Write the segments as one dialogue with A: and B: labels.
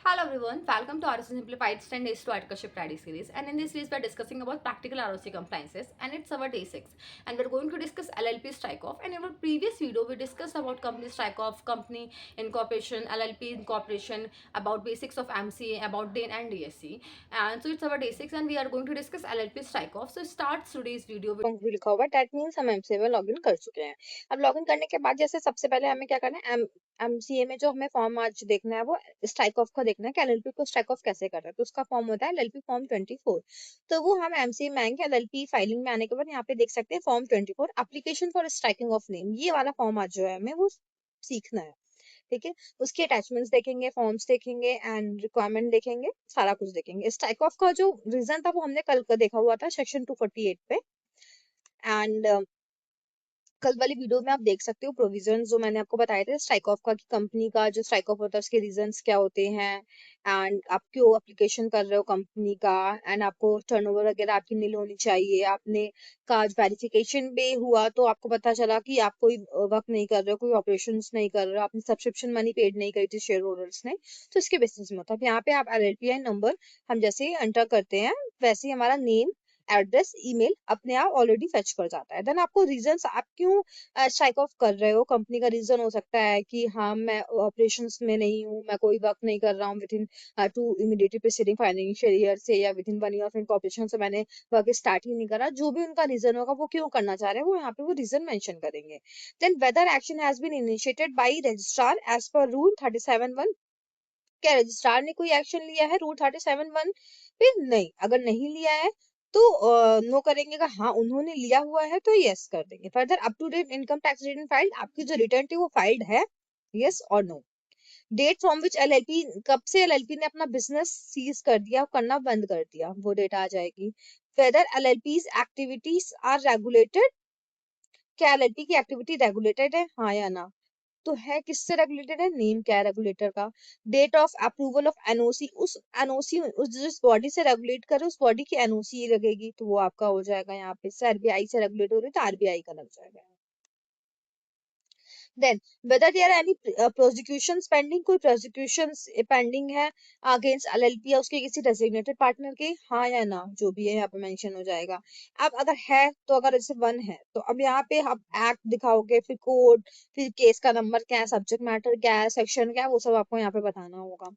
A: Hello everyone, welcome to RSC Simplified 10 Days to Articleship Study series, and in this series we are discussing about practical ROC compliances, and it's our day 6, and we're going to discuss LLP strike off. And in our previous video we discussed about company strike off, company incorporation, LLP incorporation, about basics of MCA, about DANE and DSC. And so it's our day 6 and we are going to discuss LLP strike off. So starts today's video with
B: भी लिखा हुआ है that means हम MCA में login कर चुके हैं। अब लॉगिन करने के बाद जैसे सबसे पहले हमें क्या करना है, एमसीए में जो हमें फॉर्म आज देखना है वो स्ट्राइक ऑफ का देखना है कि एलएलपी को स्ट्राइक ऑफ कैसे कर रहा है। तो उसका फॉर्म होता है एलएलपी फॉर्म 24। तो वो हम एमसीए में आएंगे, एलएलपी फाइलिंग में आने के बाद यहाँ पे देख सकते हैं form 24 application for striking off name. ये वाला फॉर्म आज जो है हमें वो सीखना है। ठीक है, उसके अटैचमेंट्स देखेंगे, फॉर्म्स देखेंगे एंड रिक्वायरमेंट देखेंगे, सारा कुछ देखेंगे। स्ट्राइक ऑफ का जो रीजन था वो हमने कल का देखा हुआ था सेक्शन 248 पे। एंड कल वाली वीडियो में आप देख सकते हो प्रोविजन जो मैंने आपको बताए थे स्ट्राइक ऑफ का, कि कंपनी का जो स्ट्राइक ऑफ होता है उसके रीजंस क्या होते हैं, एंड आप क्यों एप्लीकेशन कर रहे हो कंपनी का, एंड आपको टर्नओवर वगैरह आपकी नील होनी चाहिए। आपने का वेरिफिकेशन भी हुआ तो आपको पता चला कि आप कोई वर्क नहीं कर रहे हो, कोई ऑपरेशंस नहीं कर रहे हो, आपने सब्सक्रिप्शन मनी पेड नहीं करी थी शेयर होल्डर्स ने, तो इसके बेसिस में होता है। यहाँ पे आप एलएलपीआई नंबर हम जैसे ही एंटर करते हैं वैसे ही हमारा नेम, एड्रेस, ईमेल अपने आप ऑलरेडी फेच कर जाता है। देन आपको रीजंस, आप क्यों स्ट्राइक ऑफ कर रहे हो, कंपनी का रीजन हो सकता है कि हाँ मैं ऑपरेशंस में नहीं हूँ, मैं कोई वर्क नहीं कर रहा हूँ within two immediately preceding financial year से, या within 1 year of incorporation से मैंने वर्क स्टार्ट ही नहीं करा। जो भी उनका रीजन होगा वो क्यों करना चाह रहे हैं वो यहाँ पे वो रीजन मेंशन करेंगे। Then whether action has been initiated by registrar as per rule 37(1). क्या रजिस्ट्रार ने कोई एक्शन लिया है रूल 37(1) पे? नहीं। अगर नहीं लिया है तो नो करेंगे। अगर हाँ उन्होंने लिया हुआ है तो यस कर देंगे। Further up to date income tax return filed, आपकी जो रिटर्न थी वो फाइल्ड है, यस और no. Date from which LLP, कब से एलएलपी ने अपना बिजनेस सीज कर दिया, करना बंद कर दिया, वो डेट आ जाएगी। Whether LLPs activities are regulated, क्या एलएलपी की एक्टिविटी रेगुलेटेड है, हाँ या ना। तो है किससे रेगुलेटेड है, नेम क्या है रेगुलेटर का। Date of approval of NOC, उस एनओसी उस जिस बॉडी से रेगुलेट करे उस बॉडी की एनओसी लगेगी, तो वो आपका हो जाएगा। यहाँ पे आरबीआई से रेगुलेट हो रही है तो आरबीआई का लग जाएगा। Then whether there any prosecutions pending, कोई प्रोसिक्यूशंस पेंडिंग है अगेंस्ट एलएलपी या उसके किसी डेजिग्नेटेड पार्टनर के, हाँ या ना, जो भी है यहाँ पे मेंशन हो जाएगा। अब अगर है तो, अगर जैसे 1 है तो अब यहाँ पे आप एक्ट दिखाओगे, फिर कोड, फिर केस का नंबर क्या है, सब्जेक्ट मैटर क्या है, सेक्शन क्या है, वो सब आपको यहाँ पे बताना होगा।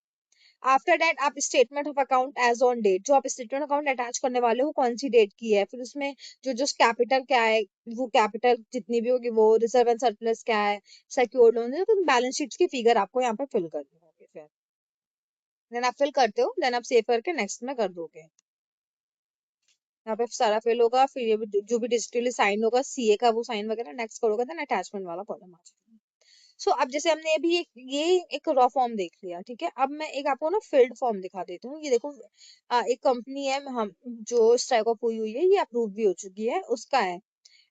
B: आफ्टर दैट आप statement of account as on date, जो आप स्टेटमेंट अकाउंट अटैच करने वाले हो कौन सी डेट की है, फिर उसमें जो जो कैपिटल क्या है, वो कैपिटल जितनी भी होगी वो, रिजर्व एंड सरप्लस क्या है, सिक्योर्ड लोन है, तो बैलेंस शीट की फिगर आपको यहाँ पे फिल करनी होगी। फिर देन आप फिल करते हो, देन आप सेव करके नेक्स्ट में कर दोगे। यहाँ पे सारा फिल होगा, फिर ये जो भी डिजिटली साइन होगा सीए का वो साइन वगैरह नेक्स्ट करोगे, देन अटैचमेंट वाला कॉलम आ जाएगा। सो अब जैसे हमने अभी ये एक रॉ फॉर्म देख लिया, ठीक है। अब मैं एक आपको ना फिल्ड फॉर्म दिखा देती हूँ। ये देखो, एक कंपनी है, हम जो स्ट्राइक ऑफ हुई हुई है, ये अप्रूव भी हो चुकी है, उसका है।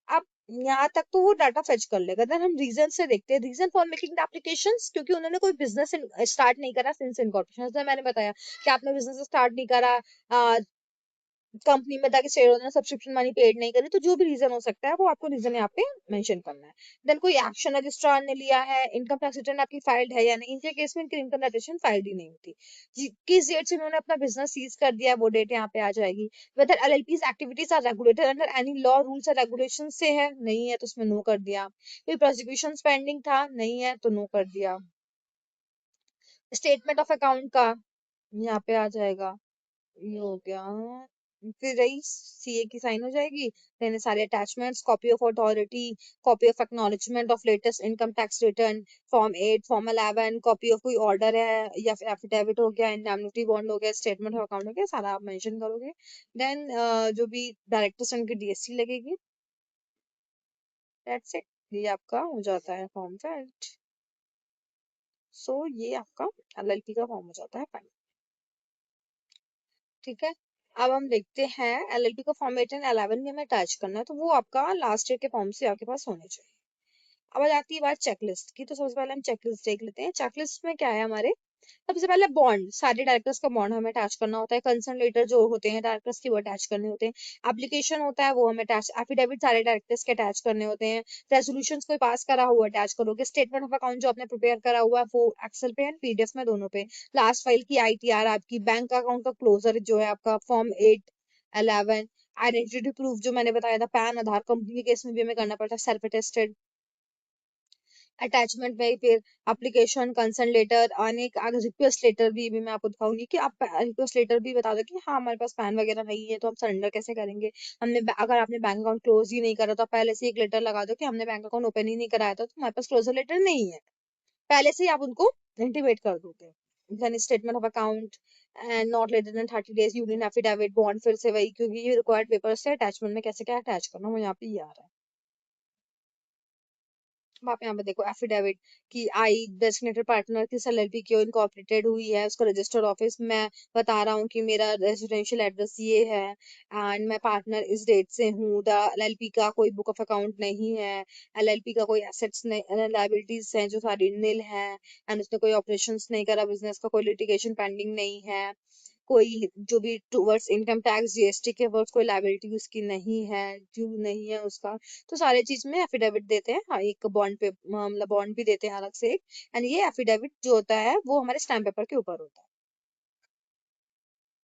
B: अब यहाँ तक तो वो डाटा फेच कर लेगा। देन हम रीजन से देखते हैं, reason for making the applications, क्योंकि उन्होंने कोई बिजनेस स्टार्ट नहीं करा सिंस इनकॉर्पोरेशन। जैसे मैंने बताया कि आपने बिजनेस स्टार्ट नहीं करा, कंपनी में ताकि शेयर होल्डर ने सब्सक्रिप्शन मनी पेड नहीं करी, तो जो भी रीजन हो सकता है वो आपको रीजन यहाँ पे मेंशन करना है। देन कोई एक्शन रजिस्ट्रार ने लिया है, इनकम टैक्स रिटर्न आपकी फाइल्ड है या नहीं। इनके केस में इनकी इनकम रिटर्न फाइल्ड ही नहीं होती। किस डेट से इन्होंने अपना बिजनेस सीज कर दिया वो डेट यहाँ पे आ जाएगी। Whether LLPs activities are regulated under any law, rules और रेगुलेशन से है, नहीं है तो उसमें नो कर दिया। कोई प्रोसिक्यूशन पेंडिंग था, नहीं है तो नो कर दिया। स्टेटमेंट ऑफ अकाउंट का यहाँ पे आ जाएगा, ये हो गया। फिर रही सीए की साइन हो जाएगी, देन सारे attachments, copy of authority, copy of acknowledgement of latest income tax return, form 8, form 11, copy of कोई ऑर्डर है या फिर एफिडेविट हो गया, इंडेमनिटी बॉन्ड हो गया, स्टेटमेंट ऑफ अकाउंट हो गया, सारा आप मेंशन करोगे। देन जो भी डायरेक्टर्स उनकी डीएससी लगेगी, दैट्स इट। ये आपका हो जाता है फॉर्म फिल्ड। सो ये आपका एलएलपी का फॉर्म हो जाता है फाइल। ठीक है, अब हम देखते हैं एलएलपी का फॉर्म 8 एंड 11 में हमें अटैच करना है, तो वो आपका लास्ट ईयर के फॉर्म से आपके पास होने चाहिए। अब आ जाती है बात चेकलिस्ट की, तो सबसे पहले हम चेकलिस्ट देख लेते हैं। चेकलिस्ट में क्या है हमारे, सबसे पहले बॉन्ड, सारे डायरेक्टर्स का बॉन्ड हमें अटैच करना होता है। कंसर्न लेटर जो होते हैं डायरेक्टर्स के वो अटैच करने होते हैं। एप्लीकेशन होता है वो हमें अटैच, एफिडेविट सारे डायरेक्टर्स के अटैच करने होते हैं। रेजोल्यूशंस कोई पास करा हुआ अटैच करोगे। स्टेटमेंट ऑफ अकाउंट जो आपने प्रिपेयर करा हुआ है वो एक्सेल पे एंड पीडीएफ में दोनों पे। लास्ट फाइल की आईटीआर आपकी, बैंक अकाउंट का क्लोजर जो है आपका, फॉर्म 8, 11, आइडेंटिटी प्रूफ जो मैंने बताया था, पैन, आधार, कंपनी के केस में भी हमें करना पड़ता है सेल्फ अटेस्टेड। अटैचमेंट में फिर एप्लीकेशन, कंसर्न लेटर, आने का रिक्वेस्ट लेटर भी मैं आपको दिखाऊंगी कि आप रिक्वेस्ट लेटर भी बता दो कि हाँ हमारे पास पैन वगैरह नहीं है तो हम सरेंडर कैसे करेंगे। अगर आपने बैंक अकाउंट क्लोज ही नहीं करा तो आप पहले से एक लेटर लगा दो कि हमने बैंक अकाउंट ओपन ही नहीं कराया था तो हमारे पास क्लोजर लेटर नहीं है। पहले से ही आप उनको इंटीमेट कर दोगे। Then statement of account and not later than 30 days, union affidavit, bond फिर से वही, क्योंकि ये रिक्वायर्ड पेपर्स है। अटैचमेंट में कैसे क्या अटैच करना वो यहाँ पे ये आ रहा है। अब आप यहाँ पे देखो एफिडेविट कि आई डेजिग्नेटेड पार्टनर किस एलएलपी क्यों इनकॉर्पोरेटेड हुई है, उसका रजिस्टर्ड ऑफिस मैं बता रहा हूँ कि मेरा रेजिडेंशियल एड्रेस ये है एंड मैं पार्टनर इस डेट से हूँ। द एलएलपी का कोई बुक ऑफ अकाउंट नहीं है, एलएलपी का कोई एसेट्स नहीं, लाइबिलिटीज हैं जो सारी नील है एंड उसने कोई ऑपरेशंस नहीं करा, बिजनेस का कोई लिटिगेशन पेंडिंग नहीं है, कोई जो भी टूवर्ड्स इनकम टैक्स जीएसटी के वर्ड्स कोई लायबिलिटी उसकी नहीं है, ड्यू नहीं है उसका। तो सारे चीज में एफिडेविट देते हैं। हाँ, एक बॉन्ड पे मतलब बॉन्ड भी देते हैं अलग से एक। एंड ये एफिडेविट जो होता है वो हमारे स्टैम्प पेपर के ऊपर होता है।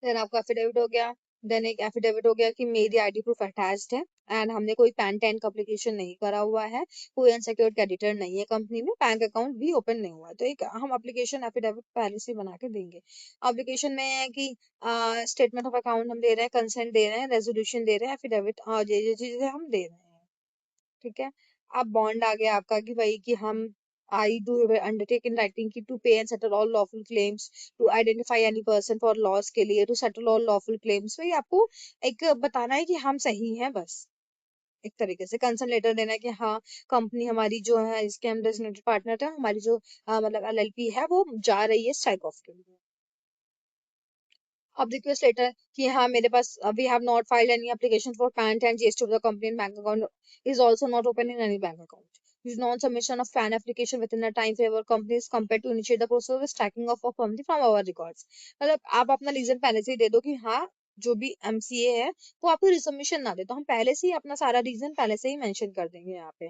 B: देन आपका एफिडेविट हो गया। देन एक एफिडेविट हो गया कि मेरी आईडी प्रूफ अटैच्ड है एंड हमने कोई पैन टैन का एप्लीकेशन नहीं करा हुआ है, कोई अनसिक्योर्ड क्रेडिटर नहीं है कंपनी में, बैंक अकाउंट भी ओपन नहीं हुआ है। तो एक हम एप्लीकेशन एफिडेविट पहले से बना के देंगे। एप्लीकेशन में है कि स्टेटमेंट ऑफ अकाउंट हम दे रहे हैं, कंसेंट दे रहे हैं, रेजोल्यूशन दे रहे हैं, एफिडेविट ये चीजें हम दे रहे हैं। ठीक है। अब बॉन्ड आ गया आपका कि भाई कि हम I do undertake in writing की to pay and settle all lawful claims, to identify any person for loss के लिए, to settle all lawful claims. भाई आपको एक बताना है कि हम सही हैं बस। एक तरीके से कंसर्न लेटर देना है कि हाँ कंपनी हमारी जो है इसके हम डेजिग्नेटेड पार्टनर थे, हमारी जो मतलब एलएलपी है वो जा रही है स्ट्राइक ऑफ के लिए। अब रिक्वेस्ट लेटर कि हाँ मेरे पास we have not filed any application for PAN and GST of the company and bank account is also not open in any bank account, is non-submission of PAN application within a time frame or company is compelled to initiate the process of stacking off of company from our records। मतलब आप अपना reason पहले से ही दे दो कि हाँ जो भी एमसीए है वो आपको रिसबमिशन ना दे, तो हम पहले से ही अपना सारा रीजन पहले से ही मेंशन कर देंगे यहाँ पे।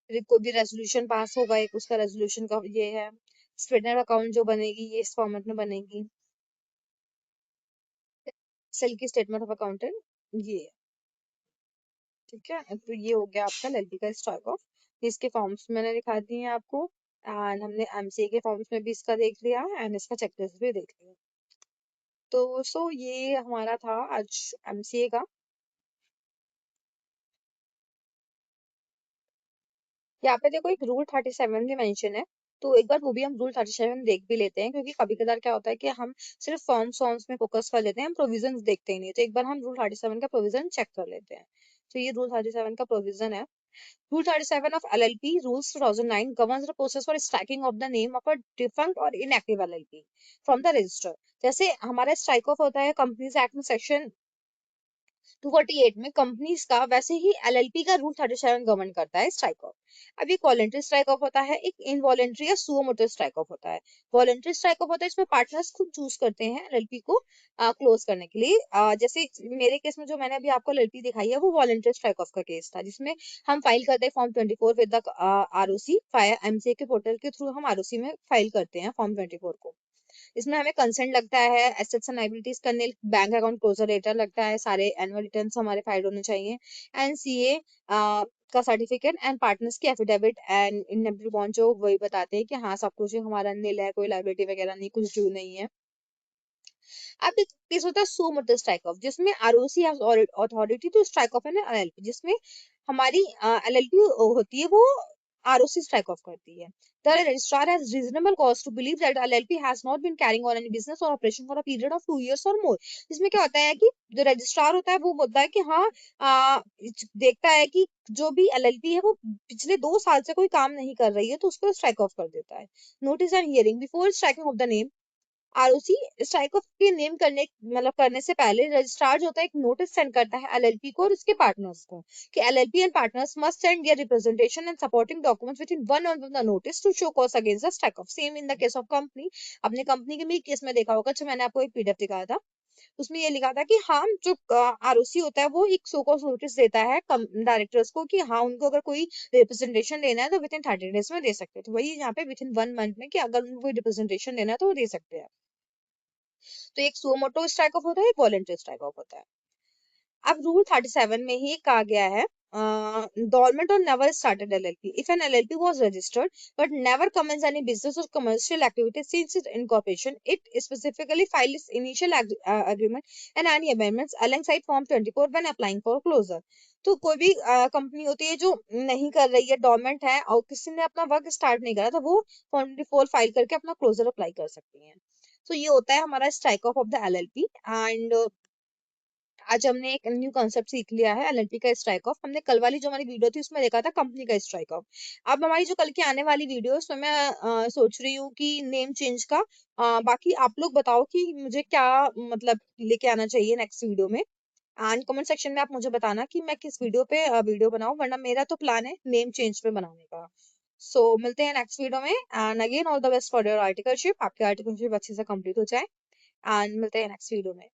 B: फिर कोई भी रेजोल्यूशन पास होगा एक, उसका रेजोल्यूशन का ये है। स्टेटमेंट अकाउंट जो बनेगी ये इस फॉर्मेट में बनेगी। सेल की स्टेटमेंट ऑफ अकाउंट है ये है। ठीक है, तो ये हो गया आपका एलएलपी का स्टॉक ऑफ। इसके फॉर्म्स मैंने दिखा दिए हैं आपको एंड हमने एमसीए के फॉर्म्स में भी इसका देख लिया एंड इसका चेकलिस्ट भी देख लिया। तो ये हमारा था आज एमसीए का। यहाँ पे देखो एक रूल 37 भी मेंशन है, तो एक बार वो भी हम रूल 37 देख भी लेते हैं, क्योंकि कभी कभार क्या होता है कि हम सिर्फ फॉर्म्स में फोकस कर लेते हैं, हम प्रोविजंस देखते ही नहीं। तो एक बार हम रूल 37 का प्रोविजन चेक कर लेते हैं। तो ये रूल 37 का प्रोविजन है। Rule 37 of LLP Rules 2009 governs the process for striking of the name of a defunct or inactive LLP from the register। जैसे हमारा स्ट्राइक ऑफ होता है कंपनीज एक्ट में सेक्शन 248 में कंपनीज का, वैसे ही एलएलपी का रूल 37 गवर्न करता है स्ट्राइक ऑफ। अब एक वॉलेंट्री स्ट्राइक ऑफ होता है, एक इनवॉलेंट्री या सुओ मोटो स्ट्राइक ऑफ होता है। वॉलेंट्री स्ट्राइक ऑफ होता है इसमें पार्टनर्स खुद चूज करते हैं एलएलपी को क्लोज करने के लिए। जैसे मेरे केस में जो मैंने अभी आपको एलएलपी दिखाई है वो वॉलेंट्री स्ट्राइक ऑफ का केस था, जिसमें हम फाइल करते हैं form 24 with the ROC, fire MCA के पोर्टल के थ्रू हम आरओसी में फाइल करते हैं फॉर्म 24 को। इसमें हमें कंसेंट लगता है, एसेट्स एंड लायबिलिटीज करने, बैंक अकाउंट क्लोजर लेटर लगता है, सारे एनुअल रिटर्न्स हमारे फाइल होने चाहिए, एनसीए का सर्टिफिकेट एंड पार्टनर्स की एफिडेविट एंड इनएबिलिटी बॉन्ड जो वही बताते हैं कि हाँ सब कुछ हमारा नील है, कोई लायबिलिटी वगैरह नहीं, कुछ ड्यू नहीं है। अब एक केस होता है सो मोटो स्ट्राइक ऑफ, जिसमें ROC has authority to strike off an LLP, जिसमें हमारी एलएलपी होती है वो आरओसी स्ट्राइक ऑफ करती है। The registrar has reasonable cause to believe that LLP has not been carrying on any business or operation for a period of 2 years or more। इसमें क्या होता है कि जो रजिस्ट्रार होता है वो बोलता है कि हाँ देखता है कि जो भी एलएलपी है वो पिछले 2 साल से कोई काम नहीं कर रही है तो उसको स्ट्राइक ऑफ कर देता है। Notice and hearing before striking off the name ROC strike off के नेम करने मतलब करने से पहले रजिस्ट्रार जो होता है एक नोटिस सेंड करता है एलएलपी को और उसके पार्टनर्स को कि LLP and partners must send their representation and supporting documents with in 1 month of the notice to show cause against the strike off. Same in the case of company, अपने company के भी case में देखा होगा जो मैंने आपको एक पीडीएफ दिखाया था, उसमें ये लिखा था कि हाँ जो आरओसी होता है वो एक सो कॉज नोटिस देता है डायरेक्टर्स को कि हाँ उनको अगर कोई रिप्रेजेंटेशन लेना है तो विद इन 30 days में दे सकते हैं। तो वही यहाँ पे विद इन 1 month में कि अगर उनको कोई रिप्रेजेंटेशन लेना है तो वो दे सकते हैं। तो एक सुओ मोटो स्ट्राइक ऑफ होता है, एक वॉलंटरी स्ट्राइक ऑफ होता है। अब रूल 37 में ही कहा गया है government or never started LLP. If an LLP was registered but never commenced any business or commercial activity since its incorporation, it specifically filed its initial agreement and any amendments alongside Form 24 when applying for closure. तो कोई भी company होती है जो नहीं कर रही है, डोरमेंट है और किसी ने अपना वर्क स्टार्ट नहीं करा, तो वो Form 24 फाइल करके अपना क्लोजर अप्लाई कर सकती है। तो ये होता है हमारा strike off the LLP. And आज हमने एक न्यू कॉन्सेप्ट सीख लिया है एलएलपी का स्ट्राइक ऑफ। हमने कल वाली जो हमारी वीडियो थी उसमें देखा था कंपनी का स्ट्राइक ऑफ। अब हमारी जो कल की आने वाली वीडियो है उसमें मैं सोच रही हूँ कि नेम चेंज का बाकी आप लोग बताओ कि मुझे क्या मतलब लेके आना चाहिए नेक्स्ट वीडियो में। एंड कमेंट सेक्शन में आप मुझे बताना कि मैं किस वीडियो पे वीडियो बनाऊं, वरना मेरा तो प्लान है नेम चेंज पे बनाने का। सो मिलते हैं नेक्स्ट वीडियो में। And again all the best for your articleship, आपकी आर्टिकलशिप अच्छे से कंप्लीट हो जाए। एंड मिलते हैं नेक्स्ट वीडियो में।